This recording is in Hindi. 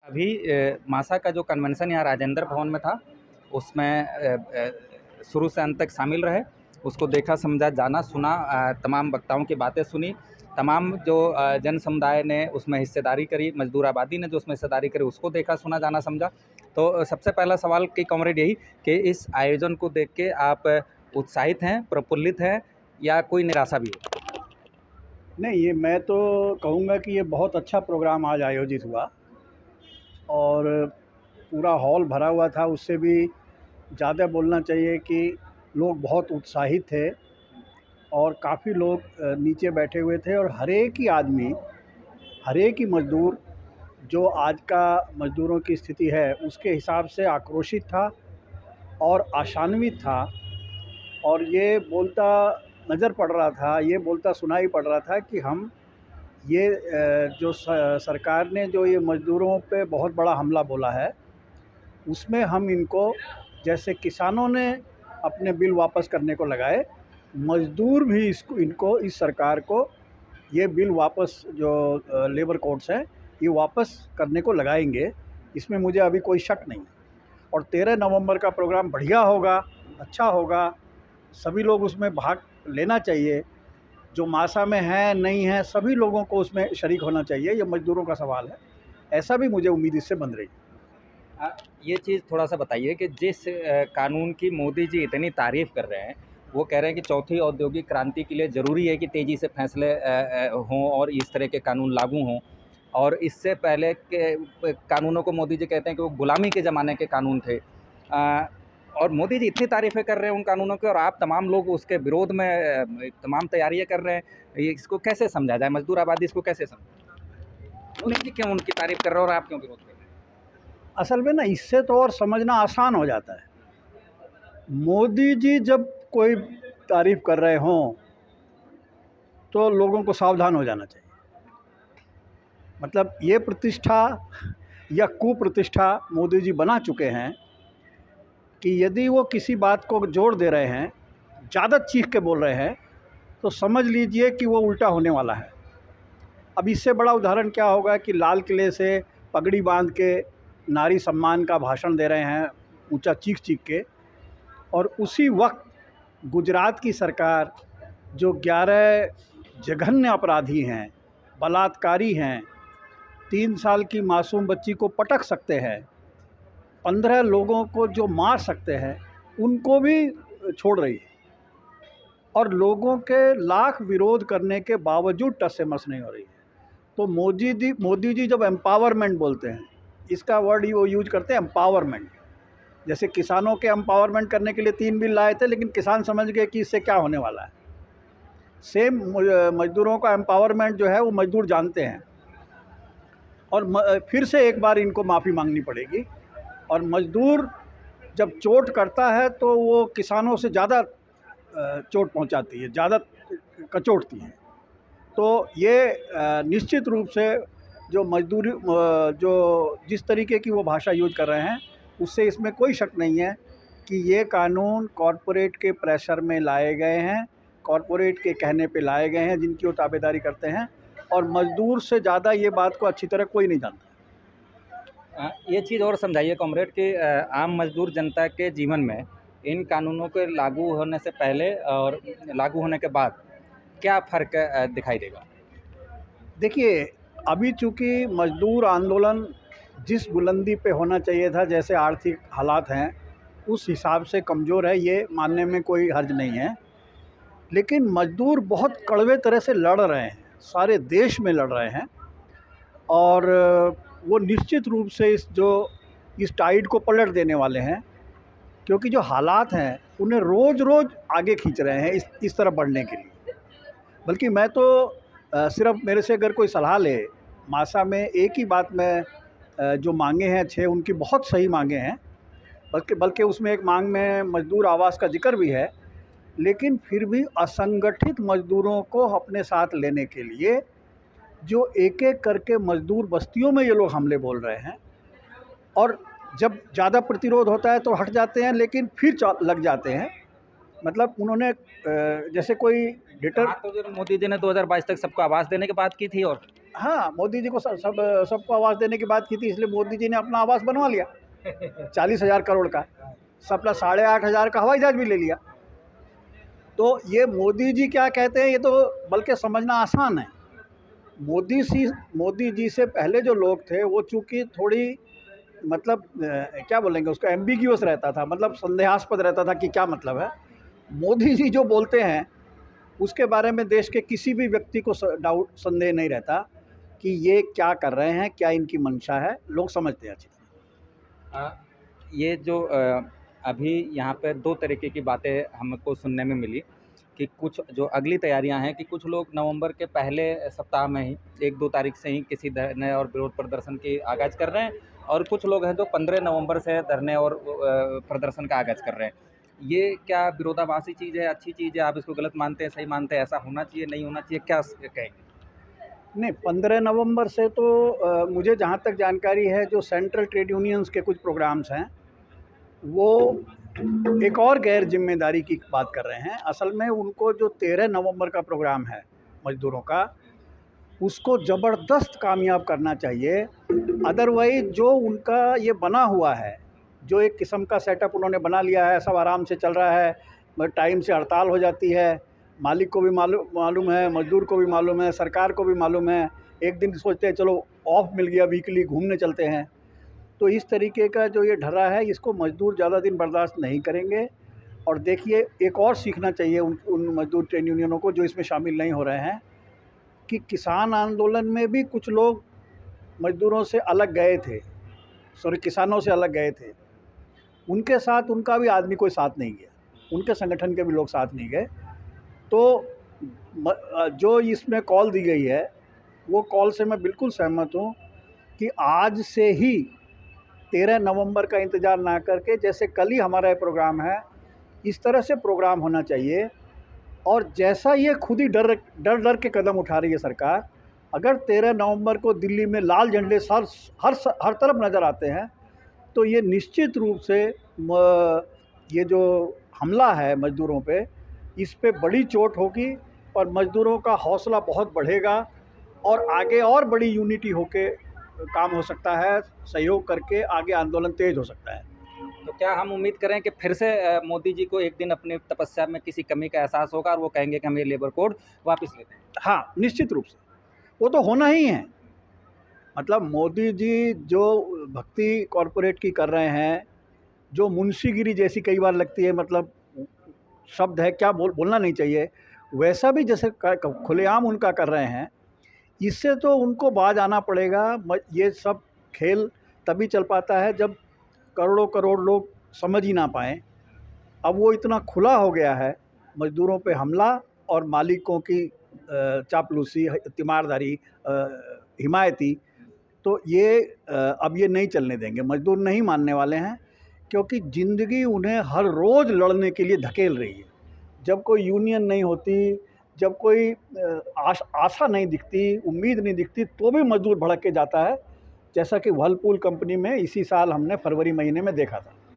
अभी मासा का जो कन्वेंशन यहाँ राजेंद्र भवन में था, उसमें शुरू से अंत तक शामिल रहे, उसको देखा, समझा, जाना, सुना, तमाम वक्ताओं की बातें सुनी, तमाम जो जन समुदाय ने उसमें हिस्सेदारी करी, मजदूर आबादी ने जो उसमें हिस्सेदारी करी, उसको देखा, सुना, जाना, समझा। तो सबसे पहला सवाल कि कॉमरेड यही कि इस आयोजन को देख के आप उत्साहित हैं, प्रफुल्लित हैं या कोई निराशा भी है? नहीं, ये मैं तो कहूँगा कि ये बहुत अच्छा प्रोग्राम आज आयोजित हुआ और पूरा हॉल भरा हुआ था। उससे भी ज़्यादा बोलना चाहिए कि लोग बहुत उत्साहित थे और काफ़ी लोग नीचे बैठे हुए थे और हर एक ही आदमी, हर एक ही मज़दूर जो आज का मज़दूरों की स्थिति है उसके हिसाब से आक्रोशित था और आशान्वित था और ये बोलता नज़र पड़ रहा था, ये बोलता सुनाई पड़ रहा था कि हम ये जो सरकार ने जो ये मज़दूरों पे बहुत बड़ा हमला बोला है, उसमें हम इनको, जैसे किसानों ने अपने बिल वापस करने को लगाए, मज़दूर भी इस सरकार को ये बिल वापस, जो लेबर कोड्स हैं, ये वापस करने को लगाएंगे। इसमें मुझे अभी कोई शक नहीं है। और 13 नवंबर का प्रोग्राम बढ़िया होगा, अच्छा होगा, सभी लोग उसमें भाग लेना चाहिए। जो मासा में हैं, नहीं हैं, सभी लोगों को उसमें शरीक होना चाहिए। ये मज़दूरों का सवाल है, ऐसा भी मुझे उम्मीद इससे बन रही है। ये चीज़ थोड़ा-सा बताइए कि जिस कानून की मोदी जी इतनी तारीफ़ कर रहे हैं, वो कह रहे हैं कि चौथी औद्योगिक क्रांति के लिए ज़रूरी है कि तेज़ी से फैसले हों और इस तरह के कानून लागू हों, और इससे पहले के कानूनों को मोदी जी कहते हैं कि वो गुलामी के ज़माने के कानून थे। और मोदी जी इतनी तारीफ़ें कर रहे हैं उन कानूनों की और आप तमाम लोग उसके विरोध में तमाम तैयारियाँ कर रहे हैं। ये इसको कैसे समझा जाए? मज़दूर आबादी इसको कैसे समझे? मोदी जी क्यों उनकी तारीफ़ कर रहे हैं और आप क्यों विरोध कर रहे हैं? असल में ना, इससे तो और समझना आसान हो जाता है। मोदी जी जब कोई तारीफ़ कर रहे हों तो लोगों को सावधान हो जाना चाहिए। मतलब ये प्रतिष्ठा या कुप्रतिष्ठा मोदी जी बना चुके हैं कि यदि वो किसी बात को जोर दे रहे हैं, ज़्यादा चीख के बोल रहे हैं, तो समझ लीजिए कि वो उल्टा होने वाला है। अब इससे बड़ा उदाहरण क्या होगा कि लाल किले से पगड़ी बांध के नारी सम्मान का भाषण दे रहे हैं, ऊंचा चीख चीख के, और उसी वक्त गुजरात की सरकार, जो 11 जघन्य अपराधी हैं, बलात्कारी हैं, 3 साल की मासूम बच्ची को पटक सकते हैं, 15 लोगों को जो मार सकते हैं, उनको भी छोड़ रही है। और लोगों के लाख विरोध करने के बावजूद टस से मस नहीं हो रही है। तो मोदी जी जब एम्पावरमेंट बोलते हैं, इसका वर्ड ही वो यूज करते हैं, एम्पावरमेंट। जैसे किसानों के एम्पावरमेंट करने के लिए 3 बिल लाए थे, लेकिन किसान समझ गए कि इससे क्या होने वाला है। सेम मजदूरों का एम्पावरमेंट जो है वो मजदूर जानते हैं। और फिर से एक बार इनको माफ़ी मांगनी पड़ेगी। और मजदूर जब चोट करता है तो वो किसानों से ज़्यादा चोट पहुंचाती है, ज़्यादा कचोटती है। तो ये निश्चित रूप से जो मजदूरी, जो जिस तरीके की वो भाषा यूज कर रहे हैं, उससे इसमें कोई शक नहीं है कि ये कानून कॉरपोरेट के प्रेशर में लाए गए हैं, कॉरपोरेट के कहने पे लाए गए हैं, जिनकी वो ताबेदारी करते हैं। और मजदूर से ज़्यादा ये बात को अच्छी तरह कोई नहीं जानता। ये चीज़ और समझाइए कॉमरेड कि आम मजदूर जनता के जीवन में इन कानूनों के लागू होने से पहले और लागू होने के बाद क्या फ़र्क दिखाई देगा? देखिए, अभी चूँकि मजदूर आंदोलन जिस बुलंदी पे होना चाहिए था, जैसे आर्थिक हालात हैं, उस हिसाब से कमज़ोर है, ये मानने में कोई हर्ज नहीं है। लेकिन मजदूर बहुत कड़वे तरह से लड़ रहे हैं, सारे देश में लड़ रहे हैं। और वो निश्चित रूप से इस टाइड को पलट देने वाले हैं, क्योंकि जो हालात हैं उन्हें रोज़ रोज़ आगे खींच रहे हैं इस तरफ बढ़ने के लिए। बल्कि मैं तो सिर्फ मेरे से अगर कोई सलाह ले, मासा में एक ही बात मैं, जो मांगे हैं 6, उनकी बहुत सही मांगे हैं। बल्कि उसमें एक मांग में मजदूर आवास का जिक्र भी है। लेकिन फिर भी असंगठित मजदूरों को अपने साथ लेने के लिए, जो एक एक करके मजदूर बस्तियों में ये लोग हमले बोल रहे हैं, और जब ज़्यादा प्रतिरोध होता है तो हट जाते हैं, लेकिन फिर लग जाते हैं। मतलब उन्होंने जैसे कोई डिटर तो मोदी जी ने 2022 तक सबको आवास देने की बात की थी और हाँ, मोदी जी को सबको आवास देने की बात की थी, इसलिए मोदी जी ने अपना आवास बनवा लिया 40,000 करोड़ का। सबका 8,500 का हवाई जहाज भी ले लिया। तो ये मोदी जी क्या कहते हैं, ये तो बल्कि समझना आसान है। मोदी जी से पहले जो लोग थे वो चूँकि थोड़ी मतलब क्या बोलेंगे उसको, एम्बिग्यूअस रहता था, मतलब संदेहास्पद रहता था कि क्या मतलब है। मोदी जी जो बोलते हैं उसके बारे में देश के किसी भी व्यक्ति को संदेह नहीं रहता कि ये क्या कर रहे हैं, क्या इनकी मंशा है, लोग समझते हैं अच्छी तरह। ये जो अभी यहाँ पे 2 तरीके की बातें हमको सुनने में मिली कि कुछ जो अगली तैयारियां हैं कि कुछ लोग नवंबर के पहले सप्ताह में ही 1-2 तारीख से ही किसी धरने और विरोध प्रदर्शन की आगाज़ कर रहे हैं, और कुछ लोग हैं जो 15 नवंबर से धरने और प्रदर्शन का आगाज़ कर रहे हैं। ये क्या विरोधाभासी चीज़ है, अच्छी चीज़ है? आप इसको गलत मानते हैं, सही मानते हैं? ऐसा होना चाहिए, नहीं होना चाहिए, क्या कहेंगे? नहीं, 15 नवंबर से तो मुझे जहाँ तक जानकारी है, जो सेंट्रल ट्रेड यूनियंस के कुछ प्रोग्राम्स हैं वो एक और गैर जिम्मेदारी की बात कर रहे हैं। असल में उनको जो 13 नवंबर का प्रोग्राम है मजदूरों का, उसको ज़बरदस्त कामयाब करना चाहिए। अदरवाइज़ जो उनका ये बना हुआ है, जो एक किस्म का सेटअप उन्होंने बना लिया है, सब आराम से चल रहा है, टाइम से हड़ताल हो जाती है, मालिक को भी मालूम है, मज़दूर को भी मालूम है, सरकार को भी मालूम है। एक दिन सोचते हैं चलो ऑफ मिल गया, वीकली घूमने चलते हैं। तो इस तरीके का जो ये ढर्रा है, इसको मज़दूर ज़्यादा दिन बर्दाश्त नहीं करेंगे। और देखिए, एक और सीखना चाहिए उन मज़दूर ट्रेड यूनियनों को जो इसमें शामिल नहीं हो रहे हैं, कि किसान आंदोलन में भी कुछ लोग मज़दूरों से अलग गए थे, किसानों से अलग गए थे। उनके साथ उनका भी आदमी कोई साथ नहीं गया, उनके संगठन के भी लोग साथ नहीं गए। तो जो इसमें कॉल दी गई है, वो कॉल से मैं बिल्कुल सहमत हूँ कि आज से ही 13 नवंबर का इंतज़ार ना करके, जैसे कल ही हमारा ये प्रोग्राम है, इस तरह से प्रोग्राम होना चाहिए। और जैसा ये खुद ही डर के कदम उठा रही है सरकार, अगर 13 नवंबर को दिल्ली में लाल झंडे हर तरफ नज़र आते हैं, तो ये निश्चित रूप से ये जो हमला है मज़दूरों पे, इस पे बड़ी चोट होगी और मज़दूरों का हौसला बहुत बढ़ेगा और आगे और बड़ी यूनिटी होके काम हो सकता है, सहयोग करके आगे आंदोलन तेज हो सकता है। तो क्या हम उम्मीद करें कि फिर से मोदी जी को एक दिन अपनी तपस्या में किसी कमी का एहसास होगा और वो कहेंगे कि हम ये लेबर कोड वापस लेते हैं? हाँ, निश्चित रूप से वो तो होना ही है। मतलब मोदी जी जो भक्ति कॉरपोरेट की कर रहे हैं, जो मुंशीगिरी जैसी कई बार लगती है, मतलब शब्द है क्या बोलना नहीं चाहिए, वैसा भी जैसे खुलेआम उनका कर रहे हैं, इससे तो उनको बाज आना पड़ेगा। ये सब खेल तभी चल पाता है जब करोड़ों करोड़ लोग समझ ही ना पाएँ। अब वो इतना खुला हो गया है, मज़दूरों पे हमला और मालिकों की चापलूसी, तीमारदारी, हिमायती, तो ये अब ये नहीं चलने देंगे। मज़दूर नहीं मानने वाले हैं, क्योंकि ज़िंदगी उन्हें हर रोज़ लड़ने के लिए धकेल रही है। जब कोई यूनियन नहीं होती, जब कोई आशा नहीं दिखती, उम्मीद नहीं दिखती, तो भी मज़दूर भड़क के जाता है, जैसा कि व्हर्लपूल कंपनी में इसी साल हमने फरवरी महीने में देखा था।